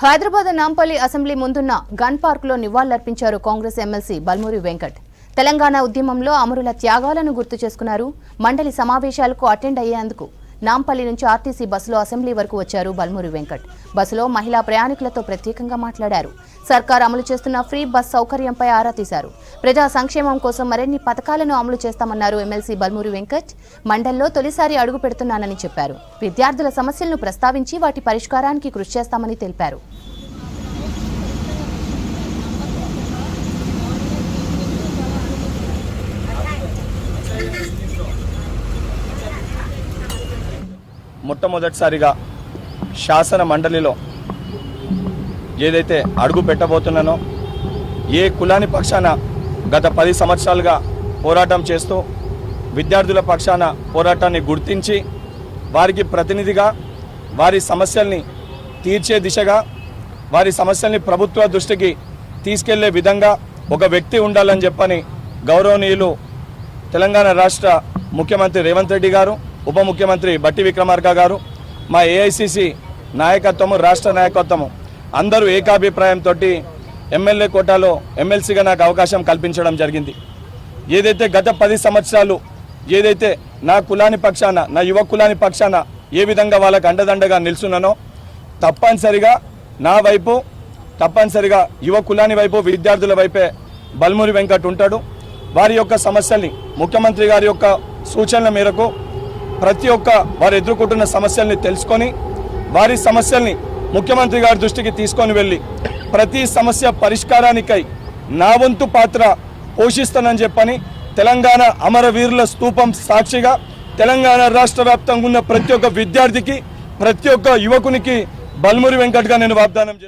Hyderabad Nampally assembly ముందున్న gun park లో నివాళులర్పించారు కాంగ్రెస్ ఎమ్మెల్సీ బల్మూరి వెంకట్. తెలంగాణ ఉద్యమంలో అమరుల త్యాగాలను గుర్తు చేసుకున్నారు. మండలి సమావేశాలకు అటెండ్ అయ్యేందుకు నాంపల్లి నుంచి ఆర్టీసీ బస్సులో అసెంబ్లీ వరకు వచ్చారు బల్మూరి వెంకట్. బస్సులో మహిళా ప్రయాణికులతో ప్రత్యేకంగా మాట్లాడారు. సర్కార్ అమలు చేస్తున్న ఫ్రీ బస్ సౌకర్యంపై ఆరా తీశారు. ప్రజా సంక్షేమం కోసం మరిన్ని పథకాలను అమలు చేస్తామన్నారు ఎమ్మెల్సీ బల్మూరి వెంకట్. మండలిలో తొలిసారి అడుగు పెడుతున్నానని చెప్పారు. విద్యార్థుల సమస్యలను ప్రస్తావించి వాటి పరిష్కారానికి కృషి చేస్తామని తెలిపారు. మొట్టమొదటిసారిగా శాసన మండలిలో ఏదైతే అడుగు పెట్టబోతున్నానో, ఏ కులాని పక్షాన గత 10 సంవత్సరాలుగా పోరాటం చేస్తూ విద్యార్థుల పక్షాన పోరాటాన్ని గుర్తించి వారికి ప్రతినిధిగా వారి సమస్యల్ని తీర్చే దిశగా వారి సమస్యల్ని ప్రభుత్వ దృష్టికి తీసుకెళ్లే విధంగా ఒక వ్యక్తి ఉండాలని చెప్పని గౌరవనీయులు తెలంగాణ రాష్ట్ర ముఖ్యమంత్రి రేవంత్ రెడ్డి గారు, ఉప ముఖ్యమంత్రి బట్టి విక్రమార్క గారు, మా ఏఐసిసి నాయకత్వము, రాష్ట్ర నాయకత్వము అందరూ ఏకాభిప్రాయంతో ఎమ్మెల్యే కోటాలో ఎమ్మెల్సీగా నాకు అవకాశం కల్పించడం జరిగింది. ఏదైతే గత 10 సంవత్సరాలు ఏదైతే నా కులాని పక్షాన, నా యువ కులాని పక్షాన ఏ విధంగా వాళ్ళకు అండదండగా నిల్చున్నానో, తప్పనిసరిగా నా వైపు, తప్పనిసరిగా యువ కులాని వైపు, విద్యార్థుల వైపే బల్మూరి వెంకట్ ఉంటాడు. వారి యొక్క సమస్యల్ని, ముఖ్యమంత్రి గారి యొక్క సూచనల మేరకు ప్రతి ఒక్క వారు ఎదుర్కొంటున్న సమస్యల్ని తెలుసుకొని వారి సమస్యల్ని ముఖ్యమంత్రి గారి దృష్టికి తీసుకొని వెళ్ళి ప్రతి సమస్య పరిష్కారానికై నా వంతు పాత్ర పోషిస్తానని చెప్పని తెలంగాణ అమరవీరుల స్తూపం సాక్షిగా తెలంగాణ రాష్ట్ర వ్యాప్తంగా ఉన్న ప్రతి ఒక్క విద్యార్థికి, ప్రతి ఒక్క యువకునికి బల్మూరి వెంకట్గా నేను వాగ్దానం చేస్తాను.